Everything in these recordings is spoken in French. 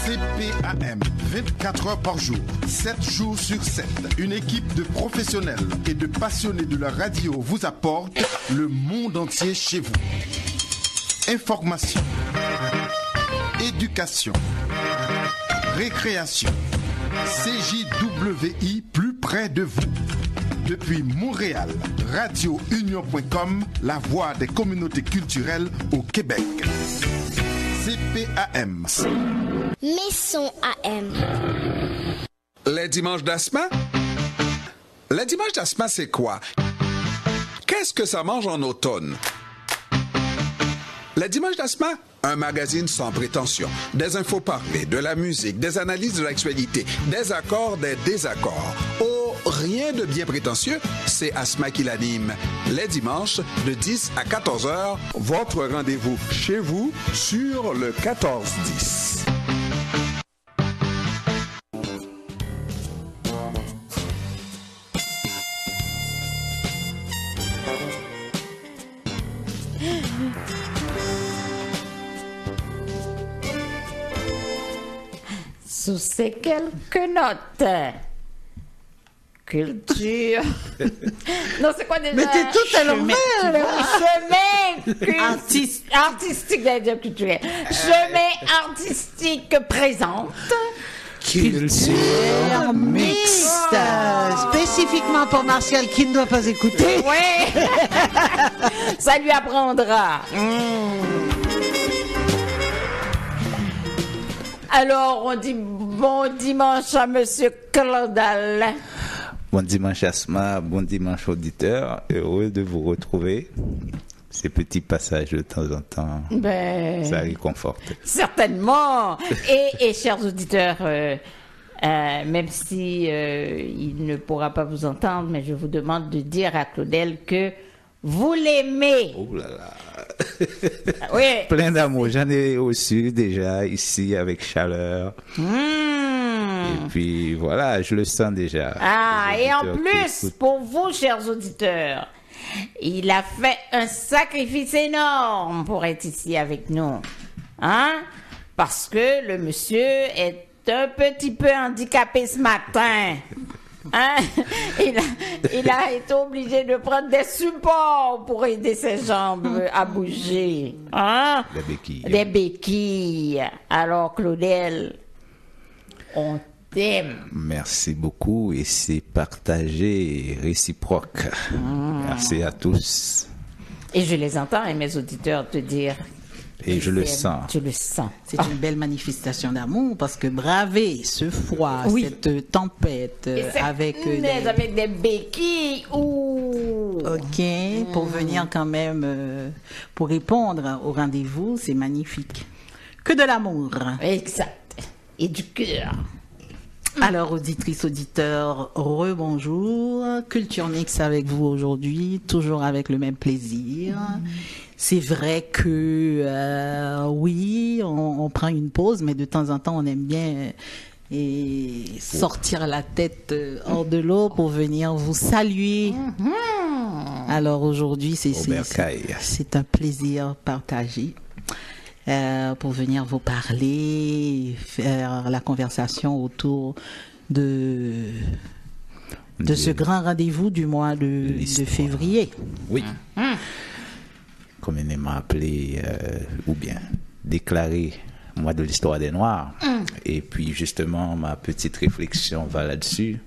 CPAM, 24 heures par jour, 7 jours sur 7. Une équipe de professionnels et de passionnés de la radio vous apporte le monde entier chez vous. Information, éducation, récréation. CJWI plus près de vous. Depuis Montréal, radiounion.com, la voix des communautés culturelles au Québec. CPAM. Maison AM. Les dimanches d'Asma? Les dimanches d'Asma, c'est quoi? Qu'est-ce que ça mange en automne? Les dimanches d'Asma? Un magazine sans prétention. Des infos parlées, de la musique, des analyses de l'actualité, des accords, des désaccords. Oh, rien de bien prétentieux, c'est Asma qui l'anime. Les dimanches, de 10 à 14 heures, votre rendez-vous chez vous sur le 14-10. Sous ces quelques notes. Culture. Non, c'est quoi déjà? Mais t'es tout à l'envers, là. Chemin artistique, j'allais dire culturel. Chemin artistique présente. Culture mixte. Spécifiquement pour Martial qui ne doit pas écouter. Oui. Ça lui apprendra. Alors, on dit bon dimanche à Monsieur Claudel. Bon dimanche Asma, bon dimanche auditeurs. Heureux de vous retrouver. Ces petits passages de temps en temps, ça réconforte. Certainement. Et chers auditeurs, même si il ne pourra pas vous entendre, mais je vous demande de dire à Claudel que vous l'aimez. Oh là là. Oui. Plein d'amour. J'en ai reçu déjà ici avec chaleur. Et puis voilà, je le sens déjà. Ah, et en plus, pour vous, chers auditeurs, il a fait un sacrifice énorme pour être ici avec nous. Hein? Parce que le monsieur est un petit peu handicapé ce matin. Hein? Il a été obligé de prendre des supports pour aider ses jambes à bouger. Hein? Des béquilles. Des béquilles. Alors, Claudel, on t'aime. Merci beaucoup et c'est partagé et réciproque. Merci à tous. Et je les entends et mes auditeurs te dire. Et je le sens. Tu le sens. C'est une belle manifestation d'amour parce que braver ce froid, cette tempête avec des béquilles. Ok, pour venir quand même, pour répondre au rendez-vous, c'est magnifique. Que de l'amour. Exact. Et du cœur. Alors, auditrices, auditeurs, rebonjour. Culture Mix avec vous aujourd'hui, toujours avec le même plaisir. C'est vrai que, oui, on prend une pause, mais de temps en temps, on aime bien sortir la tête hors de l'eau pour venir vous saluer. Alors, aujourd'hui, c'est un plaisir partagé. Pour venir vous parler, faire la conversation autour de ce grand rendez-vous du mois de février. Oui. Communément appelé, ou bien déclaré mois de l'histoire des Noirs. Et puis justement, ma petite réflexion va là-dessus.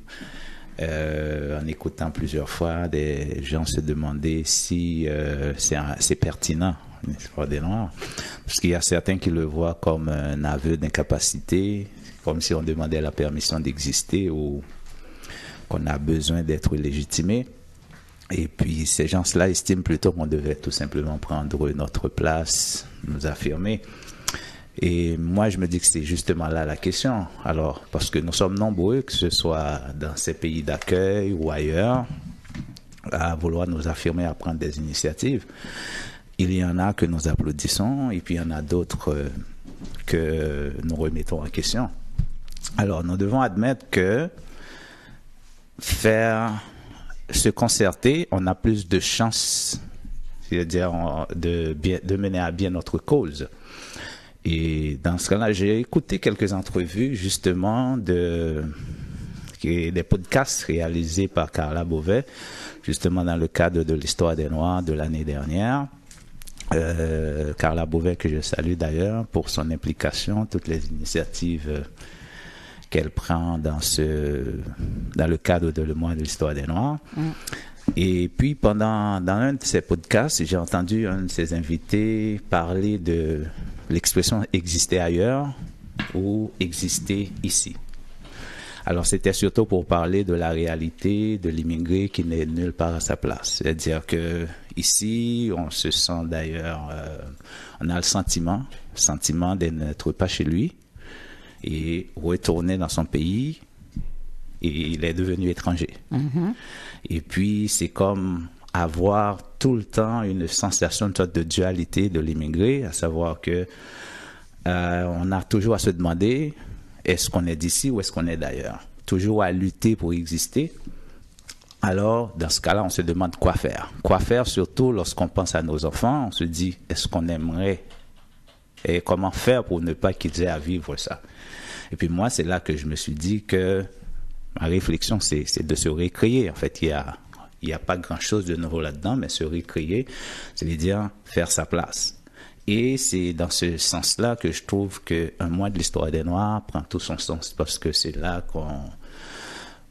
En écoutant plusieurs fois, des gens se demandaient si c'est pertinent l'histoire des Noirs, parce qu'il y a certains qui le voient comme un aveu d'incapacité, comme si on demandait la permission d'exister ou qu'on a besoin d'être légitimé. Et puis ces gens-là estiment plutôt qu'on devait tout simplement prendre notre place, nous affirmer. Et moi, je me dis que c'est justement là la question. Alors, parce que nous sommes nombreux, que ce soit dans ces pays d'accueil ou ailleurs, à vouloir nous affirmer, à prendre des initiatives. Il y en a que nous applaudissons et puis il y en a d'autres que nous remettons en question. Alors, nous devons admettre que se concerter, on a plus de chances, c'est-à-dire de mener à bien notre cause. Et dans ce cas-là, j'ai écouté quelques entrevues justement des podcasts réalisés par Carla Beauvais, justement dans le cadre de l'Histoire des Noirs de l'année dernière. Carla Beauvais, que je salue d'ailleurs pour son implication, toutes les initiatives qu'elle prend dans le cadre de le mois de l'Histoire des Noirs. Et puis, dans un de ces podcasts, j'ai entendu un de ses invités parler de l'expression « exister ailleurs » ou « exister ici ». Alors, c'était surtout pour parler de la réalité de l'immigré qui n'est nulle part à sa place. C'est-à-dire que ici, on se sent d'ailleurs, on a le sentiment de n'être pas chez lui et retourner dans son pays, et il est devenu étranger. Et puis, c'est comme avoir tout le temps une sensation, une sorte de dualité de l'immigré, à savoir que on a toujours à se demander, est-ce qu'on est d'ici ou est-ce qu'on est d'ailleurs? Toujours à lutter pour exister. Alors, dans ce cas-là, on se demande quoi faire. Quoi faire, surtout lorsqu'on pense à nos enfants, on se dit, est-ce qu'on aimerait et comment faire pour ne pas qu'ils aient à vivre ça? Et puis moi, c'est là que je me suis dit que ma réflexion, c'est de se récréer. En fait, il y a pas grand-chose de nouveau là-dedans, mais se récréer, c'est-à-dire faire sa place. Et c'est dans ce sens-là que je trouve qu'un mois de l'Histoire des Noirs prend tout son sens, parce que c'est là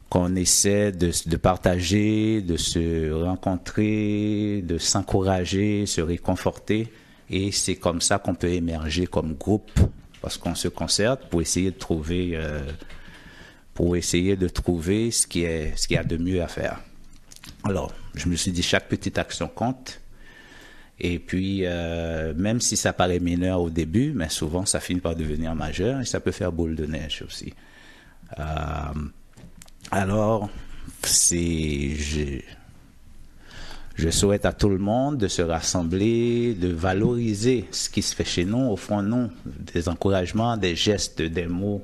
qu'on essaie de partager, de se rencontrer, de s'encourager, se réconforter. Et c'est comme ça qu'on peut émerger comme groupe, parce qu'on se concerte pour essayer de trouver ce qu'il y a de mieux à faire. Alors, je me suis dit, chaque petite action compte. Et puis, même si ça paraît mineur au début, mais souvent, ça finit par devenir majeur et ça peut faire boule de neige aussi. Alors, je souhaite à tout le monde de se rassembler, de valoriser ce qui se fait chez nous, au fond, nous, des encouragements, des gestes, des mots.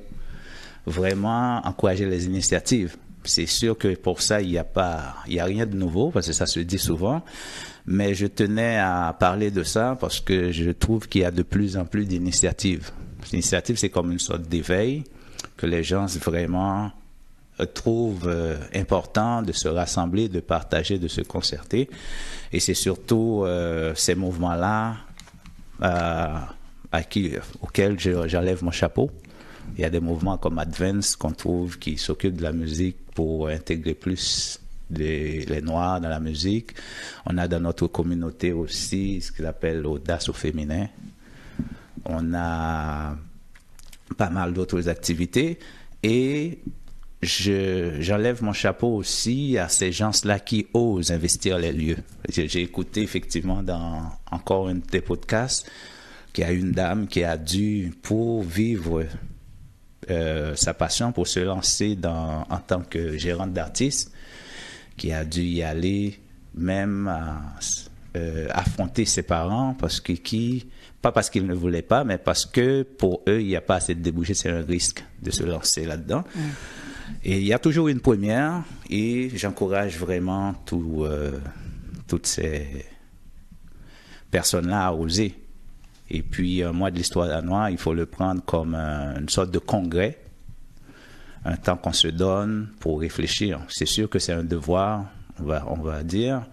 Vraiment encourager les initiatives. C'est sûr que pour ça, il y a rien de nouveau, parce que ça se dit souvent. Mais je tenais à parler de ça parce que je trouve qu'il y a de plus en plus d'initiatives. L'initiative, c'est comme une sorte d'éveil que les gens vraiment trouvent important de se rassembler, de partager, de se concerter. Et c'est surtout ces mouvements-là auxquels j'enlève mon chapeau. Il y a des mouvements comme Advance qu'on trouve qui s'occupent de la musique pour intégrer plus les Noirs dans la musique. On a dans notre communauté aussi ce qu'ils appellent l'audace au féminin. On a pas mal d'autres activités et j'enlève mon chapeau aussi à ces gens-là qui osent investir les lieux. J'ai écouté effectivement dans encore un des podcasts qu'il y a une dame qui a dû, pour vivre sa passion, pour se lancer en tant que gérante d'artiste, qui a dû y aller même affronter ses parents pas parce qu'ils ne voulaient pas, mais parce que pour eux, il n'y a pas assez de débouchés, c'est un risque de se lancer là-dedans. Et il y a toujours une première et j'encourage vraiment toutes ces personnes-là à oser. Et puis, un mois de l'Histoire des Noirs, il faut le prendre comme une sorte de congrès, un temps qu'on se donne pour réfléchir. C'est sûr que c'est un devoir, on va dire,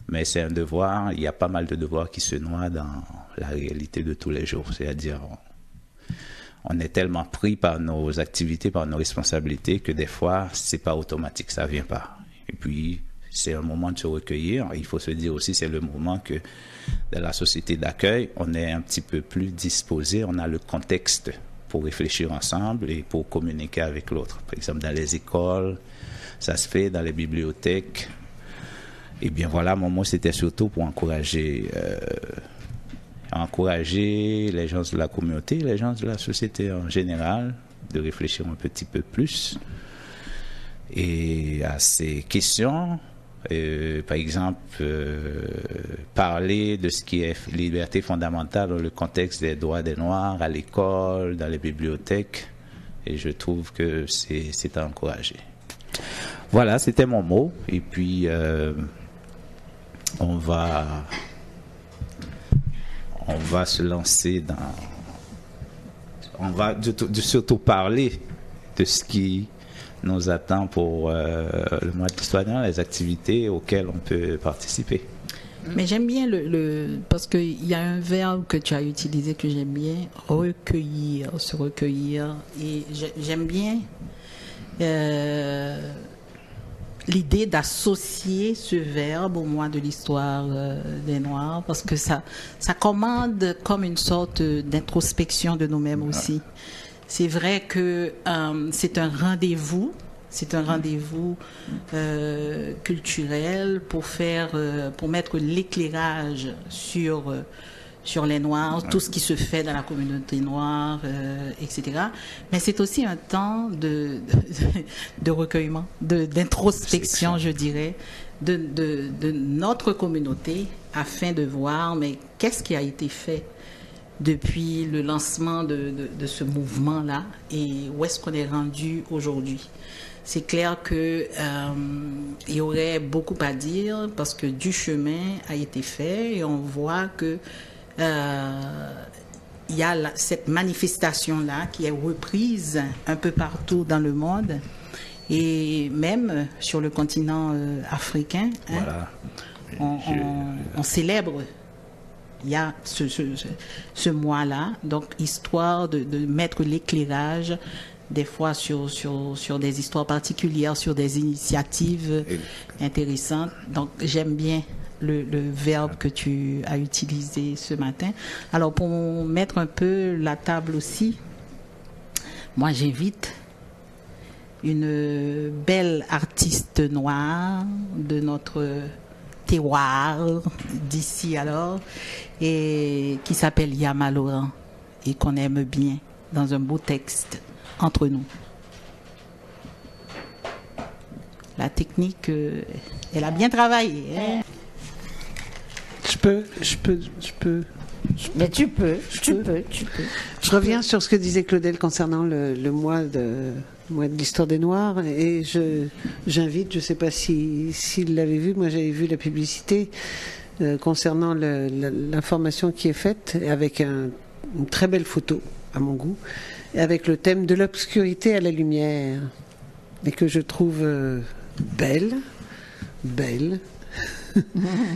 mais c'est un devoir. Il y a pas mal de devoirs qui se noient dans la réalité de tous les jours. C'est-à-dire, on est tellement pris par nos activités, par nos responsabilités, que des fois, c'est pas automatique, ça vient pas. Et puis, c'est un moment de se recueillir. Il faut se dire aussi, c'est le moment que dans la société d'accueil, on est un petit peu plus disposé, on a le contexte pour réfléchir ensemble et pour communiquer avec l'autre. Par exemple, dans les écoles, ça se fait, dans les bibliothèques. Et bien voilà, mon mot, c'était surtout pour encourager les gens de la communauté, les gens de la société en général, de réfléchir un petit peu plus et à ces questions. Par exemple, parler de ce qui est liberté fondamentale dans le contexte des droits des Noirs à l'école, dans les bibliothèques, et je trouve que c'est à encourager. Voilà, c'était mon mot, et puis on va se lancer on va surtout parler de ce qui nous attend pour le mois de l'histoire des Noirs, les activités auxquelles on peut participer. Mais j'aime bien parce qu'il y a un verbe que tu as utilisé que j'aime bien, recueillir, se recueillir. Et j'aime bien l'idée d'associer ce verbe au mois de l'histoire des Noirs, parce que ça commande comme une sorte d'introspection de nous-mêmes aussi. C'est vrai que c'est un rendez-vous. C'est un rendez-vous culturel pour mettre l'éclairage sur les Noirs, tout ce qui se fait dans la communauté noire, etc. Mais c'est aussi un temps de recueillement, d'introspection, je dirais, de notre communauté, afin de voir, mais qu'est-ce qui a été fait depuis le lancement de ce mouvement-là et où est-ce qu'on est rendu aujourd'hui. C'est clair qu'il y aurait beaucoup à dire parce que du chemin a été fait et on voit que il y a cette manifestation-là qui est reprise un peu partout dans le monde et même sur le continent africain. Voilà. On célèbre. Il y a ce mois-là, donc histoire de mettre l'éclairage des fois sur des histoires particulières, sur des initiatives intéressantes. Donc j'aime bien le verbe que tu as utilisé ce matin. Alors pour mettre un peu la table aussi, moi j'invite une belle artiste noire de notre terroir d'ici alors, et qui s'appelle Yama Laurent et qu'on aime bien dans un beau texte entre nous. La technique, elle a bien travaillé. Hein? Je peux. Mais tu peux. Je reviens sur ce que disait Claudel concernant le mois de l'histoire des Noirs, et j'invite, je ne sais pas s'il l'avait vu, moi j'avais vu la publicité concernant l'information qui est faite, avec une très belle photo à mon goût, avec le thème de l'obscurité à la lumière, et que je trouve belle,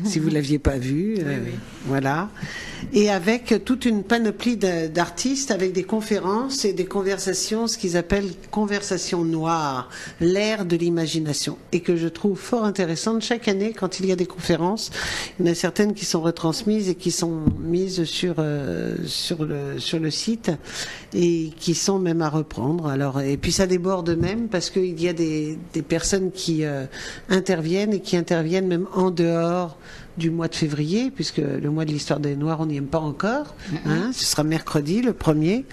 si vous ne l'aviez pas vue, oui. Voilà. Et avec toute une panoplie d'artistes, avec des conférences et des conversations, ce qu'ils appellent conversations noires, l'ère de l'imagination, et que je trouve fort intéressante. Chaque année, quand il y a des conférences, il y en a certaines qui sont retransmises et qui sont mises sur le site, et qui sont même à reprendre. Alors, et puis ça déborde même, parce qu'il y a des personnes qui interviennent, et qui interviennent même en dehors du mois de février, puisque le mois de l'histoire des Noirs, on n'y aime pas encore. Hein, ce sera mercredi, le 1er,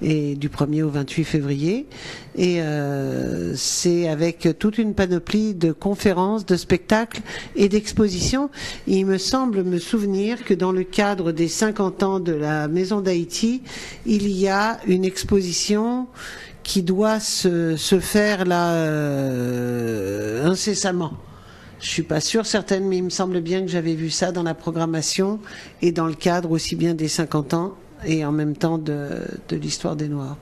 et du 1er au 28 février. Et c'est avec toute une panoplie de conférences, de spectacles et d'expositions. Il me semble me souvenir que dans le cadre des 50 ans de la Maison d'Haïti, il y a une exposition qui doit se faire là incessamment. Je suis pas sûre, certaine, mais il me semble bien que j'avais vu ça dans la programmation et dans le cadre aussi bien des 50 ans et en même temps de l'histoire des Noirs.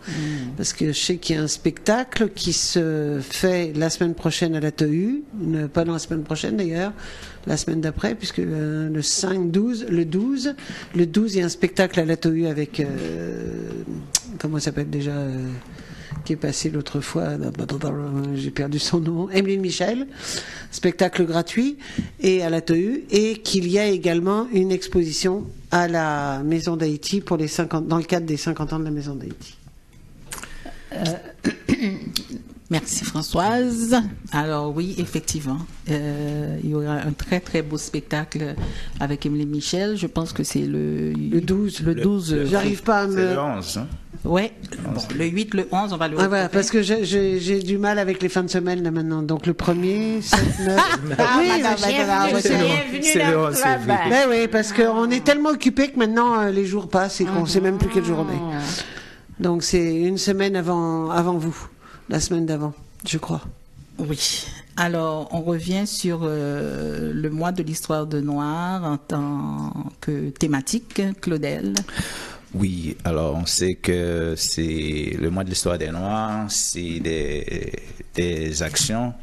Parce que je sais qu'il y a un spectacle qui se fait la semaine prochaine à la TEU, pas dans la semaine prochaine d'ailleurs, la semaine d'après, puisque le 12, il y a un spectacle à la TEU avec, comment ça s'appelle déjà qui est passé l'autre fois, j'ai perdu son nom, Emeline Michel, spectacle gratuit et à la TEU, et qu'il y a également une exposition à la Maison d'Haïti pour dans le cadre des 50 ans de la Maison d'Haïti. Merci Françoise. Alors oui, effectivement, il y aura un très très beau spectacle avec Emeline Michel. Je pense que c'est le 12. Le 12. J'arrive pas à me... C'est le 11. Hein? Ouais. Bon, le 8, le 11, on va le retrouver. Voilà, parce que j'ai du mal avec les fins de semaine là maintenant. Donc le 1er, 7, 9... oui, bienvenue dans le club. Ben oui, parce qu'on est tellement occupés que maintenant les jours passent et qu'on ne sait même plus quelle journée. Donc c'est une semaine avant vous. La semaine d'avant, je crois. Oui. Alors, on revient sur le mois de l'histoire de Noir en tant que thématique, Claudel. Oui, alors on sait que c'est le mois de l'histoire des Noirs, c'est des actions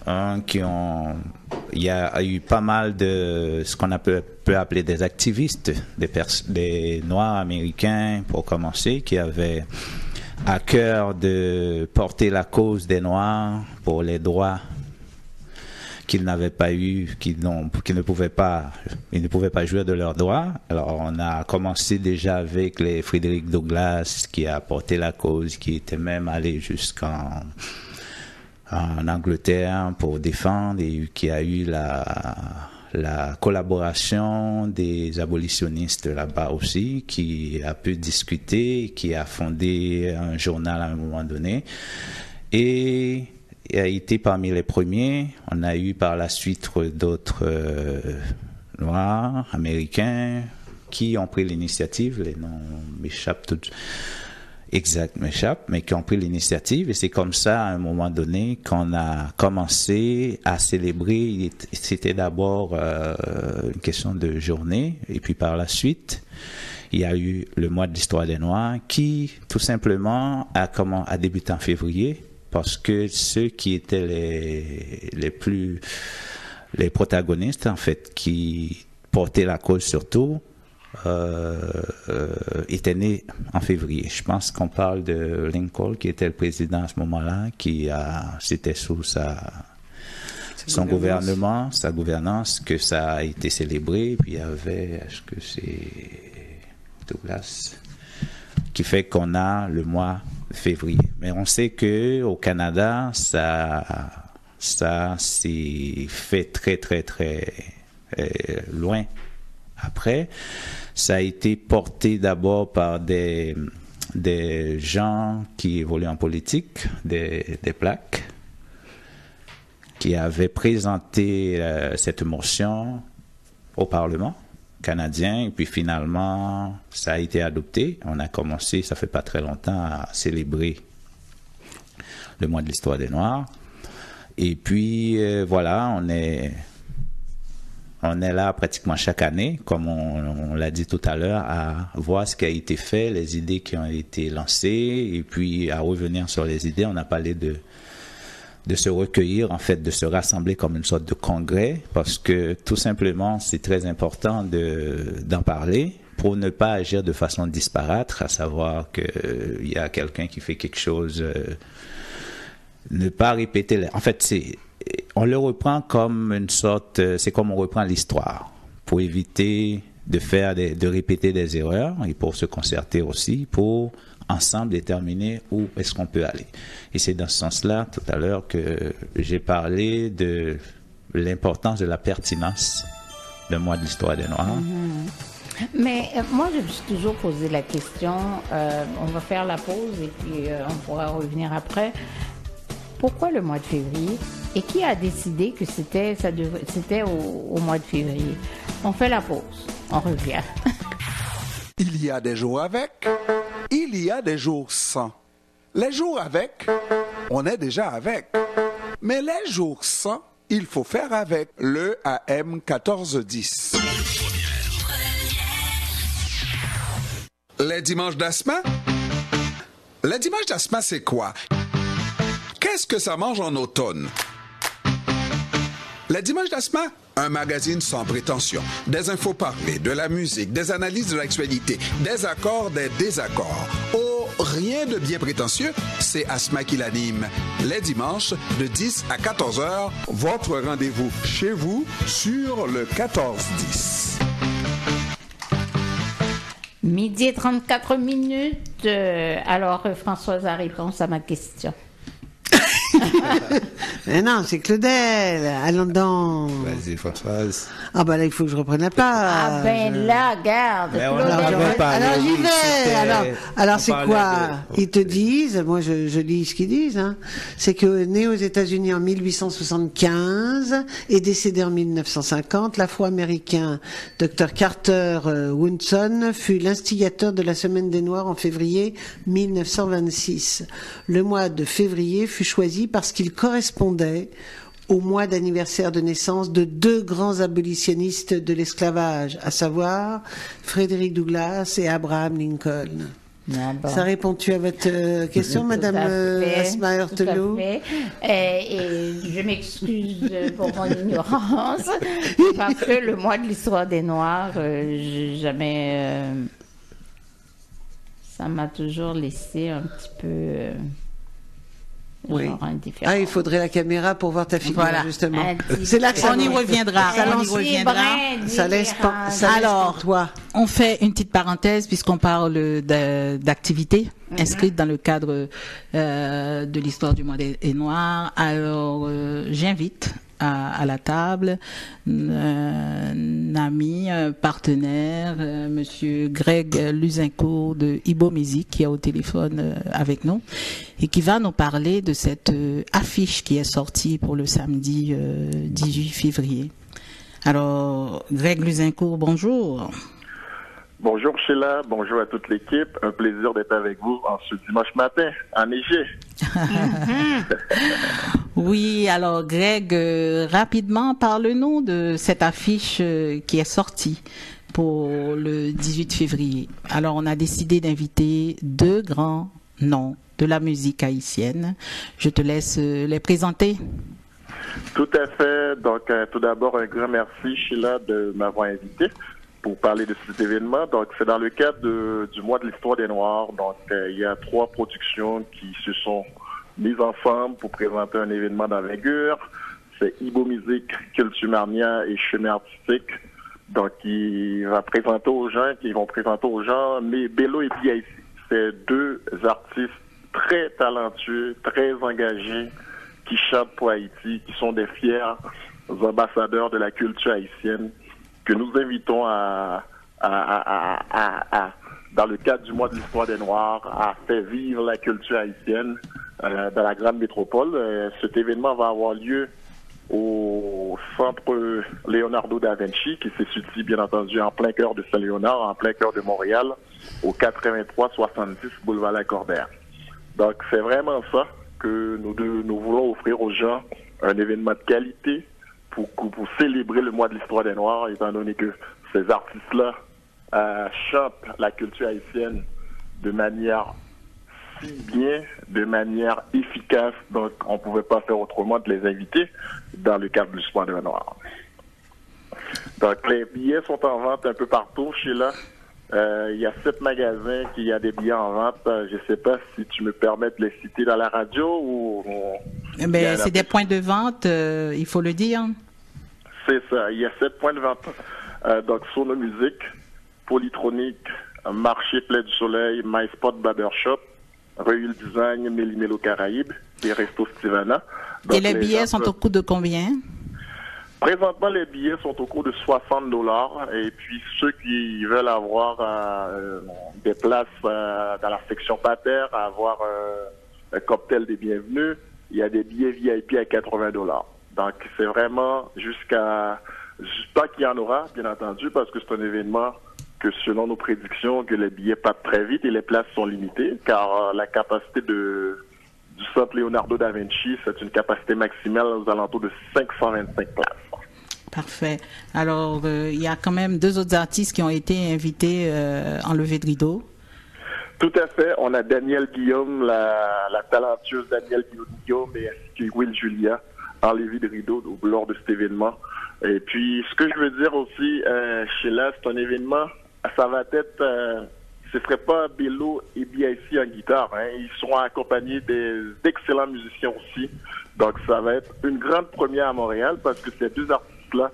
il y a eu pas mal de ce qu'on peut appeler des activistes, des Noirs américains pour commencer, qui avaient à cœur de porter la cause des Noirs pour les droits qu'ils n'avaient pas eu, qu'ils ne pouvaient pas jouir de leurs droits. Alors on a commencé déjà avec les Frédéric Douglass qui a porté la cause, qui était même allé jusqu'en Angleterre pour défendre, et qui a eu la collaboration des abolitionnistes là-bas aussi, qui a pu discuter, qui a fondé un journal à un moment donné, et a été parmi les premiers. On a eu par la suite d'autres Noirs américains qui ont pris l'initiative, les noms m'échappent tout mais qui ont pris l'initiative, et c'est comme ça, à un moment donné, qu'on a commencé à célébrer. C'était d'abord une question de journée, et puis par la suite, il y a eu le mois de l'histoire des Noirs qui, tout simplement, a débuté en février, parce que ceux qui étaient les protagonistes, en fait, qui portaient la cause surtout, était né en février. Je pense qu'on parle de Lincoln, qui était le président à ce moment-là, c'était sous son gouvernement, sa gouvernance, que ça a été célébré. Puis il y avait, est-ce que c'est Douglas, qui fait qu'on a le mois de février. Mais on sait que au Canada, ça s'est fait très, très, très loin. Après, ça a été porté d'abord par des gens qui évoluent en politique, des plaques, qui avaient présenté cette motion au Parlement canadien, et puis finalement, ça a été adopté. On a commencé, ça fait pas très longtemps, à célébrer le mois de l'histoire des Noirs. Et puis, voilà, on est là pratiquement chaque année, comme on l'a dit tout à l'heure, à voir ce qui a été fait, les idées qui ont été lancées, et puis à revenir sur les idées. On a parlé de se recueillir, en fait, de se rassembler comme une sorte de congrès, parce que tout simplement, c'est très important d'en parler pour ne pas agir de façon disparate, à savoir qu'il y a quelqu'un qui fait quelque chose, ne pas répéter. En fait, on le reprend comme une sorte, c'est comme on reprend l'histoire, pour éviter de répéter des erreurs, et pour se concerter aussi, pour ensemble déterminer où est-ce qu'on peut aller. Et c'est dans ce sens-là, tout à l'heure, que j'ai parlé de l'importance de la pertinence d'un mois de l'histoire des Noirs. Mais moi, je me suis toujours posé la question, on va faire la pause et puis on pourra revenir après. Pourquoi le mois de février? Et qui a décidé que c'était au mois de février? On fait la pause, on revient. Il y a des jours avec, il y a des jours sans. Les jours avec, on est déjà avec. Mais les jours sans, il faut faire avec le AM 1410. Les dimanches d'Asma? Les dimanches d'Asma, c'est quoi? Qu'est-ce que ça mange en automne? Les dimanches d'Asma, un magazine sans prétention. Des infos parlées, de la musique, des analyses de l'actualité, des accords, des désaccords. Oh, rien de bien prétentieux, c'est Asma qui l'anime. Les dimanches, de 10 à 14 heures, votre rendez-vous chez vous sur le 14-10. Midi et 34 minutes. Alors, Françoise a réponse à ma question. Mais non, c'est Claudel. Allons donc. Vas-y, Françoise. Ah ben là, il faut que je reprenne la page. Ah ben là, garde. Alors j'y vais. Alors c'est quoi? Ils te disent, moi je lis ce qu'ils disent, hein. C'est que né aux États-Unis en 1875 et décédé en 1950, l'Afro-américain Dr Carter Woodson fut l'instigateur de la Semaine des Noirs en février 1926. Le mois de février fut choisi parce qu'il correspondait au mois d'anniversaire de naissance de 2 grands abolitionnistes de l'esclavage, à savoir Frédéric Douglass et Abraham Lincoln. Ah bon. Ça répond-tu à votre question, Madame Asma Heurtelot? Tout à fait. Et je m'excuse pour mon ignorance, parce que le mois de l'histoire des Noirs, j'ai jamais... ça m'a toujours laissé un petit peu... Oui. indifférent. Ah, il faudrait la caméra pour voir ta figure, Voilà. justement. C'est là que ça On y reviendra. Ça laisse pas. Alors, toi. on fait une petite parenthèse puisqu'on parle d'activités inscrites dans le cadre de l'histoire du mois des Noirs. Alors, j'invite à la table un ami, un partenaire, Monsieur Greg Luzincourt de Ibo Music, qui est au téléphone avec nous et qui va nous parler de cette affiche qui est sortie pour le samedi 18 février. Alors, Greg Luzincourt, bonjour. Bonjour Sheila, bonjour à toute l'équipe. Un plaisir d'être avec vous en ce dimanche matin, enneigé. Oui, alors Greg, rapidement, parle-nous de cette affiche qui est sortie pour le 18 février. Alors, on a décidé d'inviter 2 grands noms de la musique haïtienne. Je te laisse les présenter. Tout à fait. Donc, tout d'abord, un grand merci Sheila de m'avoir invité pour parler de cet événement. Donc, c'est dans le cadre du mois de l'histoire des Noirs. Donc, il y a 3 productions qui se sont mises ensemble pour présenter un événement d'envergure. C'est Ibo Music, Culture Marnia et Chemin Artistique. Donc, qui vont présenter aux gens, mais Bello et BIC. C'est 2 artistes très talentueux, très engagés, qui chantent pour Haïti, qui sont des fiers ambassadeurs de la culture haïtienne, que nous invitons dans le cadre du mois de l'histoire des Noirs, à faire vivre la culture haïtienne dans la grande métropole. Cet événement va avoir lieu au centre Leonardo da Vinci, qui se situe bien entendu en plein cœur de Saint-Léonard, en plein cœur de Montréal, au 83-70 boulevard Lacordaire. Donc c'est vraiment ça que nous voulons offrir aux gens, un événement de qualité pour célébrer le mois de l'histoire des Noirs, étant donné que ces artistes-là chantent la culture haïtienne de manière si bien, de manière efficace. Donc, on ne pouvait pas faire autrement de les inviter dans le cadre de l'histoire des Noirs. Donc, les billets sont en vente un peu partout, Sheila. Il y a 7 magasins qui a des billets en vente. Je ne sais pas si tu me permets de les citer dans la radio ou... Mais c'est des points de vente, il faut le dire. C'est ça. Il y a 7 points de vente. Donc, Sono Music, Polytronique, Marché Play du Soleil, MySpot Barbershop, Reul Design, Méli-Mélo Caraïbes et Resto Stivana. Donc, et les billets sont au coût de combien? Présentement, les billets sont au coût de $60. Et puis, ceux qui veulent avoir des places dans la section parterre, avoir un cocktail des bienvenus, il y a des billets VIP à $80. Donc, c'est vraiment jusqu'à tant qu'il y en aura, bien entendu, parce que c'est un événement que, selon nos prédictions, que les billets partent très vite et les places sont limitées, car la capacité du centre Leonardo da Vinci, c'est une capacité maximale aux alentours de 525 places. Parfait. Alors, il y a quand même 2 autres artistes qui ont été invités en levée de rideau. Tout à fait. On a Danielle Guillaume, la talentueuse Danielle Guillaume, et ainsi que Will Julia en levée de rideau lors de cet événement. Et puis, ce que je veux dire aussi, Sheila, c'est un événement, ça va être... ce ne serait pas Bello et BIC en guitare. Hein. Ils seront accompagnés d'excellents musiciens aussi. Donc, ça va être une grande première à Montréal parce que ces 2 artistes-là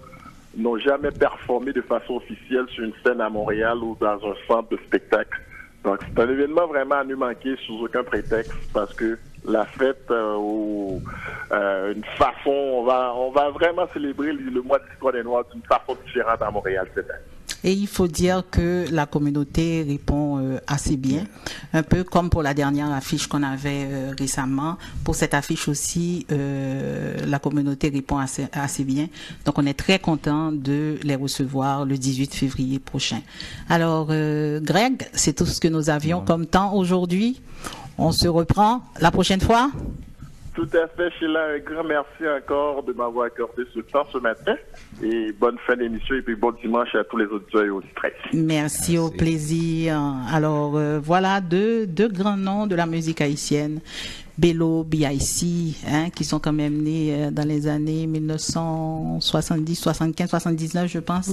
n'ont jamais performé de façon officielle sur une scène à Montréal ou dans un centre de spectacle. Donc, c'est un événement vraiment à ne manquer sous aucun prétexte parce que la fête une façon, on va vraiment célébrer le mois de l'histoire des Noirs d'une façon différente à Montréal cette année. Et il faut dire que la communauté répond assez bien, un peu comme pour la dernière affiche qu'on avait récemment. Pour cette affiche aussi, la communauté répond assez bien. Donc, on est très content de les recevoir le 18 février prochain. Alors, Greg, c'est tout ce que nous avions comme temps aujourd'hui. On se reprend la prochaine fois? Tout à fait, Sheila. Un grand merci encore de m'avoir accordé ce temps ce matin. Et bonne fin d'émission et puis bon dimanche à tous les auditeurs et auditrices. Merci, au plaisir. Alors, voilà deux grands noms de la musique haïtienne. Bello, BIC, qui sont quand même nés dans les années 1970, 75, 79, je pense,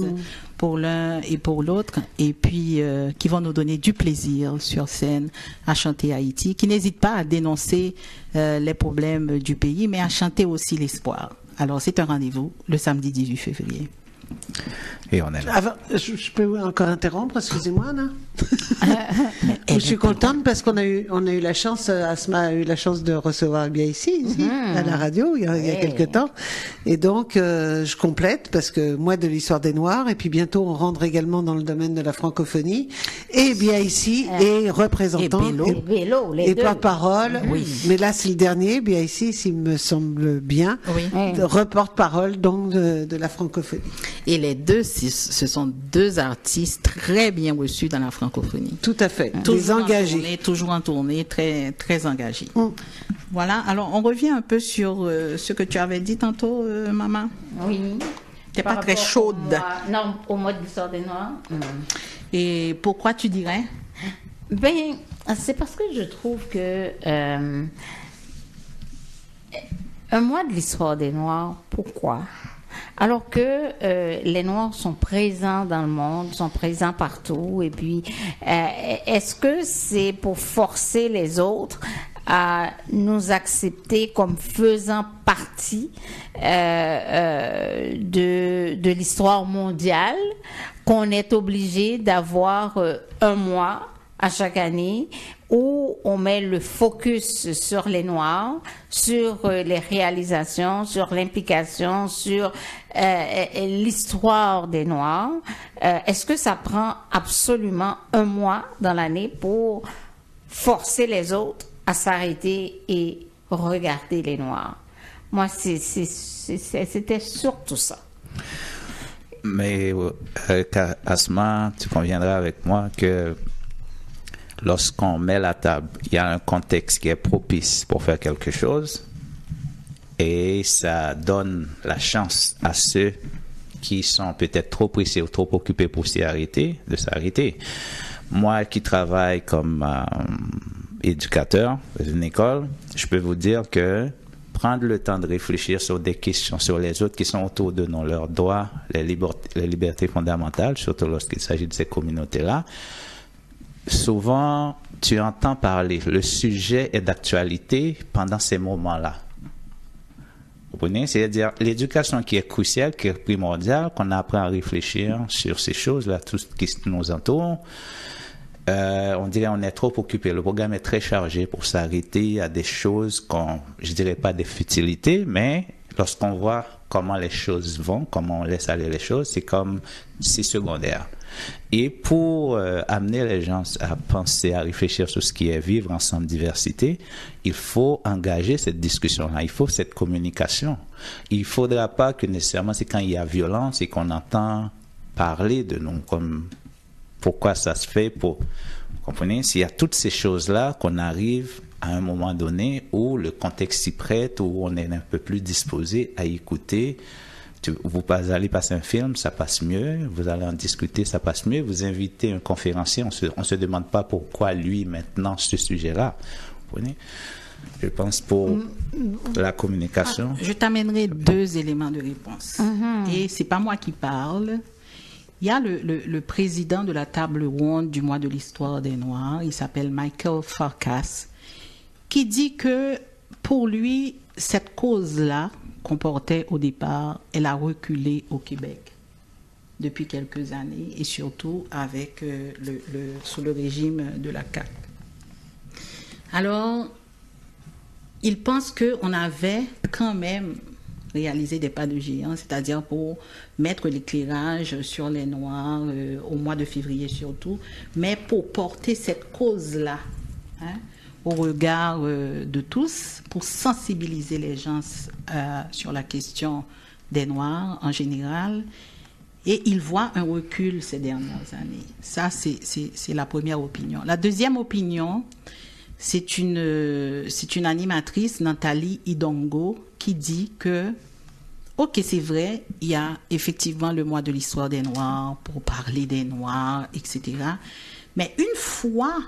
pour l'un et pour l'autre, et puis qui vont nous donner du plaisir sur scène à chanter Haïti, qui n'hésitent pas à dénoncer les problèmes du pays, mais à chanter aussi l'espoir. Alors, c'est un rendez-vous le samedi 18 février. Et on est là. Avant, je peux encore interrompre, excusez-moi, là. Je suis contente parce qu'on a eu la chance, Asma a eu la chance de recevoir bien ici, à la radio, il y a quelques temps. Et donc, je complète parce que moi, de l'histoire des Noirs, et puis bientôt, on rentre également dans le domaine de la francophonie, et bien ici, et représentant, et porte-parole. Oui. Mais là, c'est le dernier, bien ici, s'il me semble bien, porte-parole, donc, de la francophonie. Et les deux, ce sont deux artistes très bien reçus dans la francophonie. Tout à fait. Toujours en tournée, très, très engagés. Voilà. Alors, on revient un peu sur ce que tu avais dit tantôt, maman. Oui. T'es pas très chaude. Non, au mois de l'histoire des Noirs. Et pourquoi tu dirais? Ben, c'est parce que je trouve que un mois de l'histoire des Noirs, pourquoi? Alors que les Noirs sont présents dans le monde, sont présents partout, et puis est-ce que c'est pour forcer les autres à nous accepter comme faisant partie de l'histoire mondiale qu'on est obligé d'avoir un mois à chaque année où on met le focus sur les Noirs, sur les réalisations, sur l'implication, sur l'histoire des Noirs. Est-ce que ça prend absolument un mois dans l'année pour forcer les autres à s'arrêter et regarder les Noirs? Moi, c'était surtout ça. Mais Asma, tu conviendras avec moi que lorsqu'on met la table, il y a un contexte qui est propice pour faire quelque chose et ça donne la chance à ceux qui sont peut-être trop pressés ou trop occupés pour s'arrêter, de s'arrêter. Moi qui travaille comme éducateur dans une école, je peux vous dire que prendre le temps de réfléchir sur des questions, sur les autres qui sont autour de nous, leurs droits, les libertés fondamentales, surtout lorsqu'il s'agit de ces communautés-là, souvent, tu entends parler, le sujet est d'actualité pendant ces moments-là. Vous comprenez? C'est-à-dire l'éducation qui est cruciale, qui est primordiale, qu'on apprend à réfléchir sur ces choses-là, tout ce qui nous entoure. On dirait qu'on est trop occupé. Le programme est très chargé pour s'arrêter à des choses je dirais pas des futilités, mais lorsqu'on voit comment les choses vont, comment on laisse aller les choses, c'est secondaire. Et pour amener les gens à penser, à réfléchir sur ce qui est vivre ensemble, diversité, il faut engager cette discussion-là, il faut cette communication. Il ne faudra pas que nécessairement c'est quand il y a violence et qu'on entend parler de nous, comme pourquoi ça se fait, vous comprenez? S'il y a toutes ces choses-là qu'on arrive à un moment donné où le contexte s'y prête, où on est un peu plus disposé à écouter. Vous allez passer un film, ça passe mieux. Vous allez en discuter, ça passe mieux. Vous invitez un conférencier, on se demande pas pourquoi lui maintenant ce sujet-là. Vous comprenez? Je pense pour la communication. Je t'amènerai deux éléments de réponse. Et c'est pas moi qui parle. Il y a le président de la table ronde du mois de l'histoire des Noirs, il s'appelle Michael Farkas, qui dit que pour lui, cette cause-là qu'on portait au départ, elle a reculé au Québec depuis quelques années et surtout avec sous le régime de la CAQ. Alors, il pense qu'on avait quand même réalisé des pas de géant, c'est-à-dire pour mettre l'éclairage sur les Noirs au mois de février surtout, mais pour porter cette cause-là au regard de tous, pour sensibiliser les gens sur la question des Noirs en général. Et il voit un recul ces dernières années. Ça, c'est la première opinion. La deuxième opinion, c'est une animatrice, Nathalie Idongo, qui dit que, ok, c'est vrai, il y a effectivement le mois de l'histoire des Noirs pour parler des Noirs, etc. Mais une fois,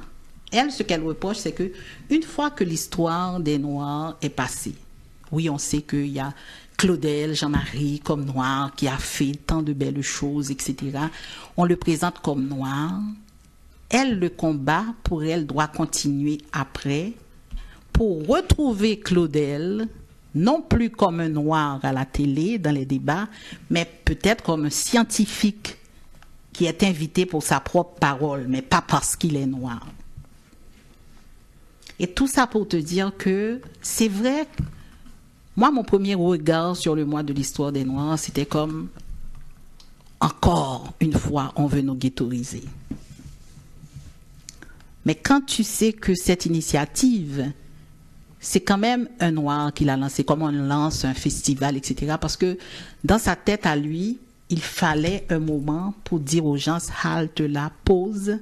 elle, ce qu'elle reproche, c'est que une fois que l'histoire des Noirs est passée, oui, on sait qu'il y a Claudel, Jean-Marie comme noir, qui a fait tant de belles choses, etc. On le présente comme noir. Elle, le combat, pour elle, doit continuer après pour retrouver Claudel, non plus comme un noir à la télé, dans les débats, mais peut-être comme un scientifique qui est invité pour sa propre parole, mais pas parce qu'il est noir. Et tout ça pour te dire que c'est vrai. Moi, mon premier regard sur le mois de l'histoire des Noirs, c'était comme, encore une fois, on veut nous ghettoiser. Mais quand tu sais que cette initiative, c'est quand même un noir qui l'a lancé, comme on lance un festival, etc. Parce que dans sa tête à lui, il fallait un moment pour dire aux gens, halte là, pause,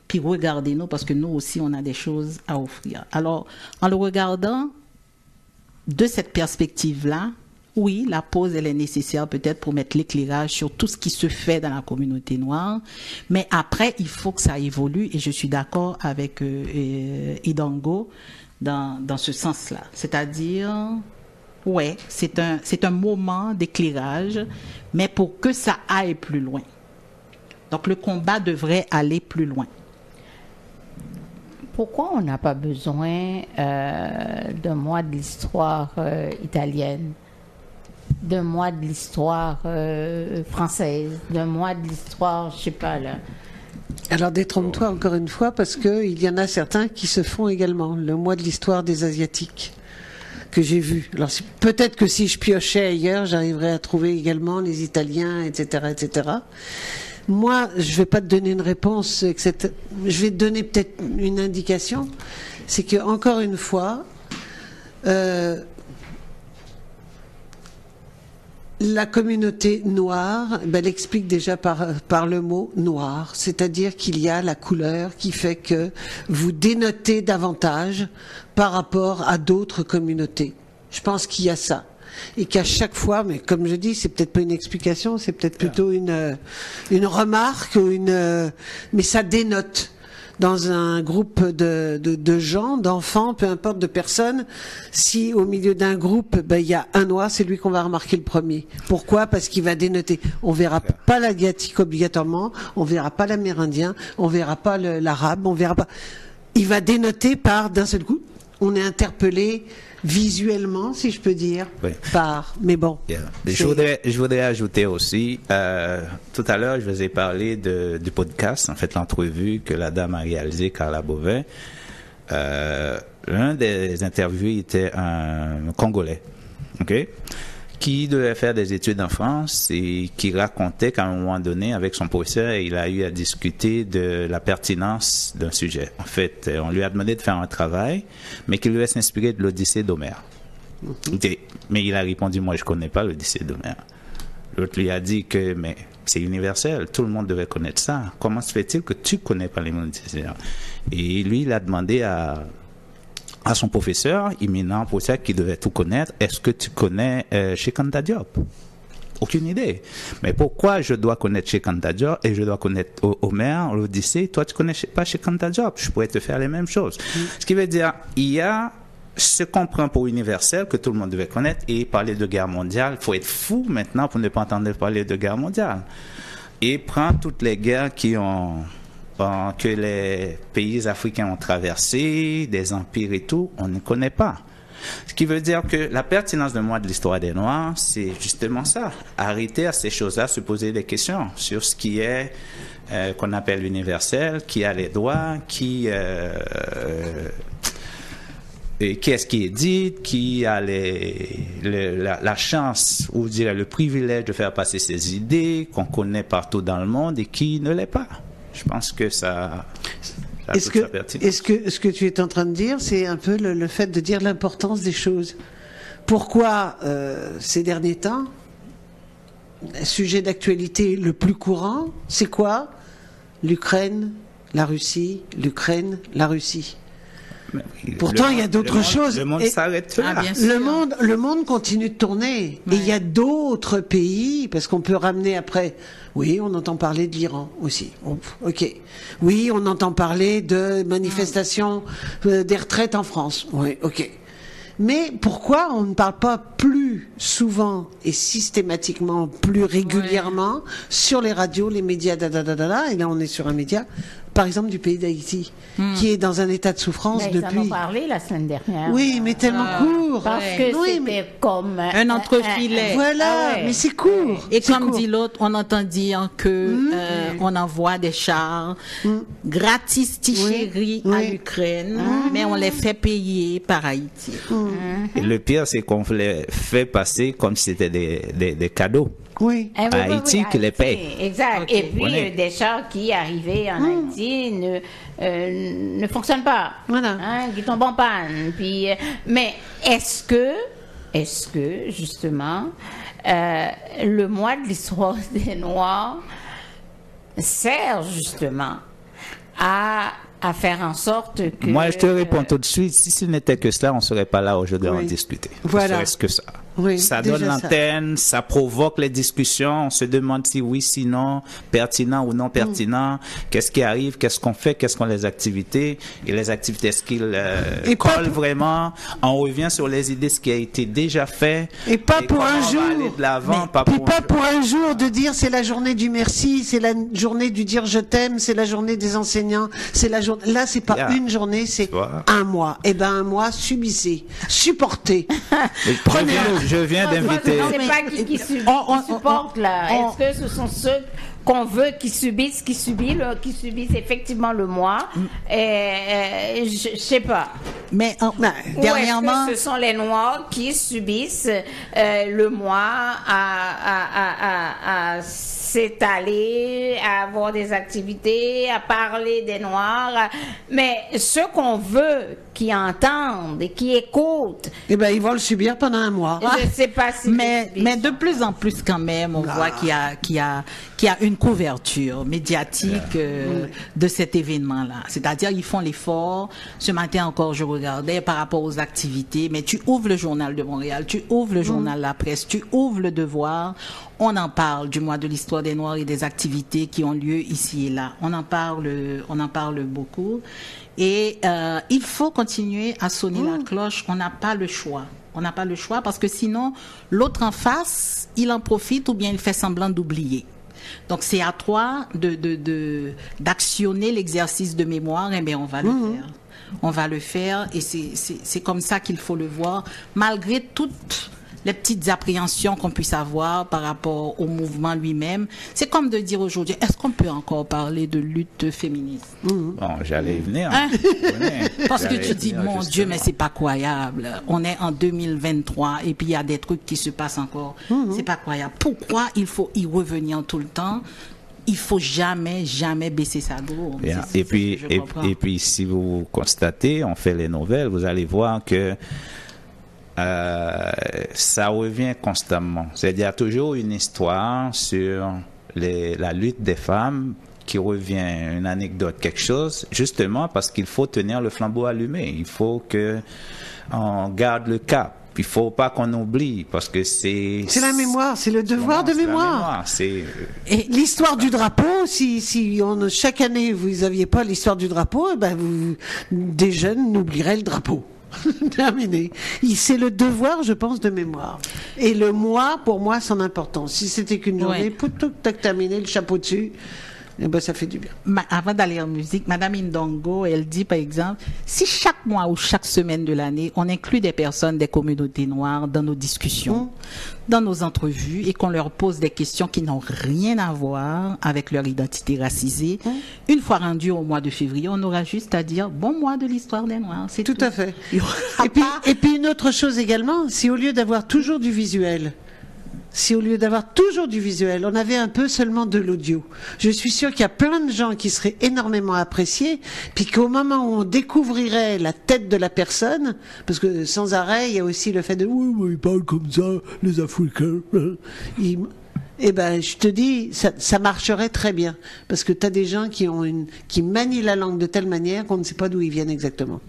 puis regardez-nous, parce que nous aussi, on a des choses à offrir. Alors, en le regardant de cette perspective-là, oui, la pause, elle est nécessaire peut-être pour mettre l'éclairage sur tout ce qui se fait dans la communauté noire, mais après, il faut que ça évolue, et je suis d'accord avec Idongo dans ce sens-là. C'est-à-dire, ouais, c'est un moment d'éclairage, mais pour que ça aille plus loin. Donc, le combat devrait aller plus loin. Pourquoi on n'a pas besoin d'un mois de l'histoire italienne, d'un mois de l'histoire française, d'un mois de l'histoire, je sais pas là. Alors détrompe-toi encore une fois, parce qu'il y en a certains qui se font également. Le mois de l'histoire des Asiatiques, que j'ai vu. Alors peut-être que si je piochais ailleurs, j'arriverais à trouver également les Italiens, etc., etc. Moi, je ne vais pas te donner une réponse, je vais te donner peut-être une indication. C'est que, encore une fois, la communauté noire, elle explique déjà par le mot noir, c'est-à-dire qu'il y a la couleur qui fait que vous dénotez davantage par rapport à d'autres communautés. Je pense qu'il y a ça. Et qu'à chaque fois, mais comme je dis, c'est peut-être pas une explication, c'est peut-être plutôt une remarque, mais ça dénote. Dans un groupe de gens, d'enfants, peu importe, de personnes, si au milieu d'un groupe, il y a un noir, c'est lui qu'on va remarquer le premier. Pourquoi? Parce qu'il va dénoter. On verra pas l'asiatique obligatoirement, on verra pas l'amérindien, on verra pas l'arabe, on verra pas. Il va dénoter par, d'un seul coup, on est interpellé visuellement, si je peux dire, oui. Mais bon. Yeah. Je voudrais ajouter aussi, tout à l'heure, je vous ai parlé du podcast, en fait, l'entrevue que la dame a réalisée, Carla Bovin. L'un des interviewés était un Congolais, ok, qui devait faire des études en France et qui racontait qu'à un moment donné, avec son professeur, il a eu à discuter de la pertinence d'un sujet. En fait, on lui a demandé de faire un travail, mais qu'il devait s'inspirer de l'Odyssée d'Homère. Mais il a répondu, moi, je connais pas l'Odyssée d'Homère. L'autre lui a dit que, mais c'est universel, tout le monde devait connaître ça. Comment se fait-il que tu connais pas les l'Odyssée? Et lui, il a demandé à son professeur, éminent professeur qui devait tout connaître, est-ce que tu connais Cheikh Anta Diop? Aucune idée. Mais pourquoi je dois connaître Cheikh Anta Diop et je dois connaître Homère, l'Odyssée? Toi, tu connais pas Cheikh Anta Diop. Je pourrais te faire les mêmes choses. Ce qui veut dire, il y a ce qu'on prend pour universel que tout le monde devait connaître, et parler de guerre mondiale. Il faut être fou maintenant pour ne pas entendre parler de guerre mondiale. Et prendre toutes les guerres que les pays africains ont traversé, des empires et tout, on ne connaît pas. Ce qui veut dire que la pertinence de mois de l'histoire des Noirs, c'est justement ça. Arrêter à ces choses-là, se poser des questions sur ce qui est qu'on appelle universel, qui a les droits, qui est-ce qui est dit, qui a la chance, ou je dirais le privilège de faire passer ses idées, qu'on connaît partout dans le monde, et qui ne l'est pas. Je pense que ça est-ce que ce que tu es en train de dire, c'est un peu le fait de dire l'importance des choses. Pourquoi ces derniers temps, le sujet d'actualité le plus courant, c'est quoi? L'Ukraine, la Russie, l'Ukraine, la Russie. Pourtant, il y a d'autres choses. Le monde s'arrête là. Ah, bien sûr. Le monde continue de tourner. Ouais. Et il y a d'autres pays, parce qu'on peut ramener après. Oui, on entend parler de l'Iran aussi. Ok. Oui, on entend parler de manifestations des retraites en France. Oui, ok. Mais pourquoi on ne parle pas plus souvent et systématiquement, plus régulièrement sur les radios, les médias, et là on est sur un média, par exemple du pays d'Haïti, qui est dans un état de souffrance mais depuis... Ils en ont parlé la semaine dernière. Oui, mais tellement court. Parce que c'était comme... Un entrefilet. Voilà, mais c'est court. Et comme dit l'autre, on entend dire que on envoie des chars gratis chéris à l'Ukraine, mais on les fait payer par Haïti. Et le pire, c'est qu'on les fait passer comme si c'était des cadeaux. Oui. Haïti qui les paye. Exact. Okay. Et puis, des chars qui arrivaient en Haïti ne fonctionnent pas. Voilà. Qui tombent en panne. Puis, mais est-ce que, justement, le mois de l'histoire des Noirs sert justement à faire en sorte que... Moi, je te réponds tout de suite. Si ce n'était que cela, on ne serait pas là aujourd'hui à en discuter. Voilà. Ne serait-ce que ça. Oui, ça donne l'antenne, ça provoque les discussions. On se demande si oui, si non, pertinent ou non pertinent. Qu'est-ce qui arrive, qu'est-ce qu'on fait, quelles sont les activités. Et les activités, est-ce qu'ils collent vraiment? On revient sur les idées, ce qui a été déjà fait. Et pas pour un jour. Aller de l'avant, pas pour un jour de dire c'est la journée du merci, c'est la journée du dire je t'aime, c'est la journée des enseignants, c'est la journée. Là, c'est pas une journée, c'est un mois. Et ben un mois, subissez, supportez. Je viens d'inviter. Je ne sais pas qui supporte là. Est-ce que ce sont ceux qu'on veut qui subissent effectivement le mois? Je sais pas. Mais dernièrement, est-ce que ce sont les Noirs qui subissent le mois à s'étaler, à avoir des activités, à parler des Noirs, mais ceux qu'on veut qui entendent et qui écoutent, eh ben ils vont le subir pendant un mois. Je ne sais pas si mais de plus en plus quand même, on voit qu'il y a une couverture médiatique de cet événement-là. C'est-à-dire ils font l'effort. Ce matin encore, je regardais par rapport aux activités, mais tu ouvres le Journal de Montréal, tu ouvres le Journal La Presse, tu ouvres le Devoir. On en parle du mois de l'histoire des Noirs et des activités qui ont lieu ici et là. On en parle beaucoup. Et il faut continuer à sonner la cloche. On n'a pas le choix. On n'a pas le choix parce que sinon, l'autre en face, il en profite ou bien il fait semblant d'oublier. Donc c'est à toi d'actionner l'exercice de mémoire. Eh bien, on va le faire. On va le faire et c'est comme ça qu'il faut le voir, malgré toutes les petites appréhensions qu'on puisse avoir par rapport au mouvement lui-même. C'est comme de dire aujourd'hui, est-ce qu'on peut encore parler de lutte féministe? Bon, j'allais y venir. Parce que tu dis, mon Dieu, mais c'est pas croyable. On est en 2023 et puis il y a des trucs qui se passent encore. C'est pas croyable. Pourquoi il faut y revenir tout le temps? Il faut jamais baisser sa gourde. Et puis, si vous constatez, on fait les nouvelles, vous allez voir que ça revient constamment. C'est-à-dire, il y a toujours une histoire sur la lutte des femmes qui revient, une anecdote, quelque chose, justement parce qu'il faut tenir le flambeau allumé. Il faut qu'on garde le cap. Il ne faut pas qu'on oublie parce que c'est la mémoire, c'est le devoir de mémoire. Et l'histoire du drapeau, si chaque année vous n'aviez pas l'histoire du drapeau, des jeunes n'oublieraient le drapeau. Terminé. C'est le devoir, je pense, de mémoire. Et le mois, pour moi, son importance. Si c'était qu'une journée, terminé, le chapeau dessus, ça fait du bien. Avant d'aller en musique, Madame Indongo, elle dit par exemple, si chaque mois ou chaque semaine de l'année, on inclut des personnes des communautés noires dans nos discussions, dans nos entrevues, et qu'on leur pose des questions qui n'ont rien à voir avec leur identité racisée, une fois rendu au mois de février, on aura juste à dire bon mois de l'histoire des Noirs. C'est tout à fait. Et puis une autre chose également, si au lieu d'avoir toujours du visuel, on avait un peu seulement de l'audio. Je suis sûre qu'il y a plein de gens qui seraient énormément appréciés, puis qu'au moment où on découvrirait la tête de la personne, parce que sans arrêt, il y a aussi le fait de oui, ils parlent comme ça, les Africains. Je te dis, ça marcherait très bien, parce que tu as des gens qui manient la langue de telle manière qu'on ne sait pas d'où ils viennent exactement.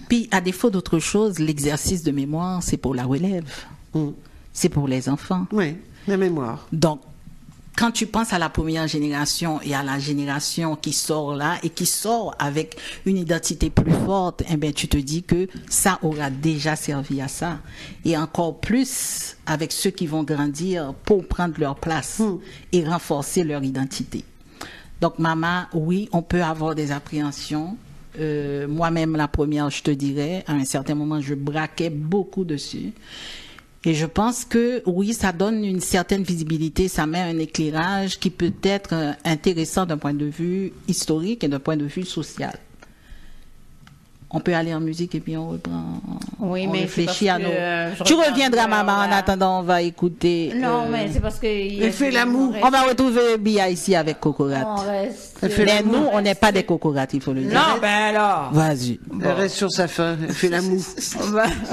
Puis, à défaut d'autre chose, l'exercice de mémoire, c'est pour la relève. C'est pour les enfants. Oui, la mémoire. Donc, quand tu penses à la première génération et à la génération qui sort là et qui sort avec une identité plus forte, eh bien, tu te dis que ça aura déjà servi à ça. Et encore plus avec ceux qui vont grandir pour prendre leur place et renforcer leur identité. Donc, maman, oui, on peut avoir des appréhensions. Moi-même, la première, je te dirais, à un certain moment, je braquais beaucoup dessus. Et je pense que, oui, ça donne une certaine visibilité, ça met un éclairage qui peut être intéressant d'un point de vue historique et d'un point de vue social. On peut aller en musique et puis on reprend. Oui, on mais réfléchit à nos. Tu reviendras, maman. En attendant, on va écouter. Non, mais c'est parce que. Elle fait l'amour. On va retrouver Bia ici avec Cocorat. Mais nous, on n'est pas des Cocorat, il faut le dire. Non, ben alors. Vas-y. Elle reste sur sa faim. Elle fait l'amour.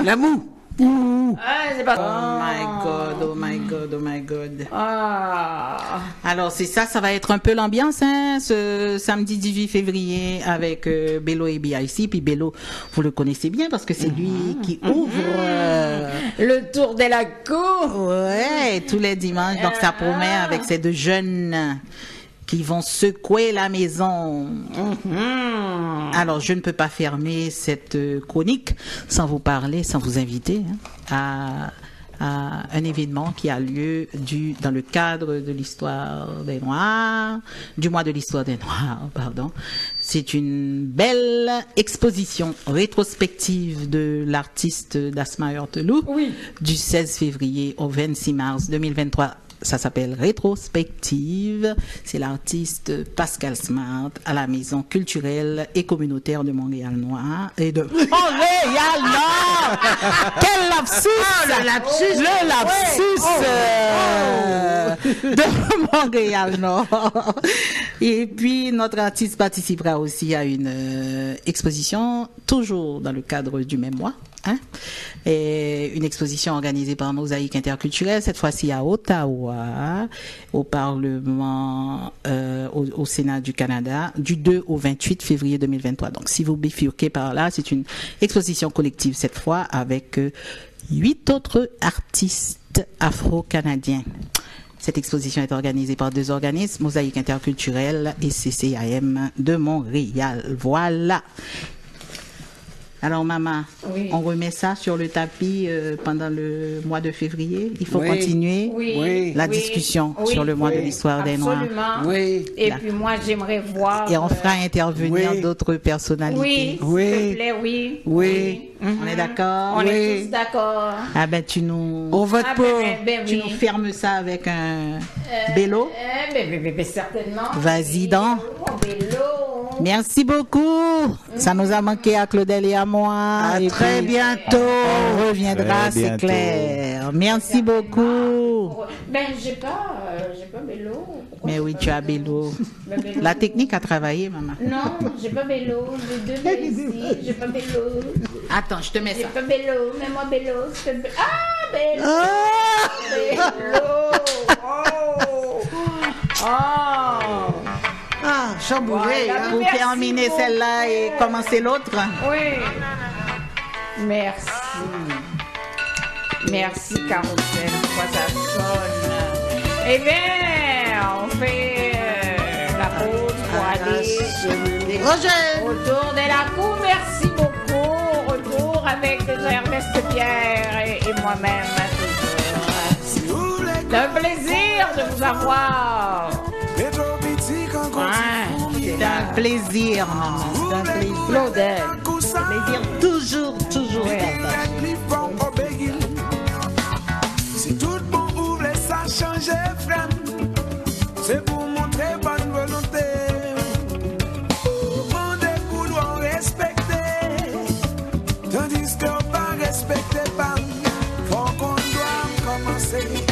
L'amour. Ah, c'est pas... Oh my God, oh my God, oh my God. Ah. Alors c'est ça, ça va être un peu l'ambiance, hein, ce samedi 18 février avec Bello et BIC. Puis Bello, vous le connaissez bien parce que c'est lui qui ouvre le tour de la cour. Ouais, tous les dimanches. Donc ça promet avec ces deux jeunes qui vont secouer la maison. Alors, je ne peux pas fermer cette chronique sans vous parler, sans vous inviter à un événement qui a lieu dans le cadre de l'histoire des Noirs, du mois de l'histoire des Noirs, pardon. C'est une belle exposition rétrospective de l'artiste Dasma Hurtelou du 16 février au 26 mars 2023. Ça s'appelle Rétrospective. C'est l'artiste Pascal Smart à la Maison culturelle et communautaire de Montréal-Noir et de Montréal-Nord. Quel lapsus! Le lapsus de Montréal-Nord. Et puis, notre artiste participera aussi à une exposition, toujours dans le cadre du même mois. Et une exposition organisée par Mosaïque Interculturelle, cette fois-ci à Ottawa, au Parlement, au Sénat du Canada, du 2 au 28 février 2023. Donc, si vous bifurquez par là, c'est une exposition collective cette fois avec 8 autres artistes afro-canadiens. Cette exposition est organisée par deux organismes, Mosaïque Interculturelle et CCAM de Montréal. Voilà. Alors, maman, on remet ça sur le tapis pendant le mois de février. Il faut continuer la discussion sur le mois de l'histoire des Noirs. Absolument. Et puis moi, j'aimerais voir... Et on fera intervenir d'autres personnalités. S'il te plaît, On est d'accord? On est tous d'accord. Ah ben, tu nous... On vote pour... Tu nous fermes ça avec un Bello? Certainement. Vas-y donc. Bello. Merci beaucoup. Ça nous a manqué à Claudel et à moi. À très bientôt. On reviendra, c'est clair. Merci beaucoup. Ben, j'ai pas Bello. Mais oui, tu as Bello. La technique a travaillé, maman. Non, j'ai pas Bello. J'ai deux ici. J'ai pas Bello. Attends, je te mets ça. J'ai pas Bello. Mets-moi Bello. Ah, Bello. Oh. Ah, chamboulé. Voilà. Pour terminer celle-là et commencer l'autre. Oui. Merci. Merci, Carousel. Pourquoi ça sonne? Eh bien, on fait la pause pour aller autour de la cour. Merci beaucoup. Retour avec Ernest Pierre et moi-même. C'est un plaisir de vous avoir. C'est un plaisir, maman. C'est un plaisir. Claudel. C'est un plaisir toujours. Si tout le monde ouvre ça changer, frère, c'est pour montrer bonne volonté. On découle ou on respecte, tandis qu'on pas respecté, faut qu'on doit commencer.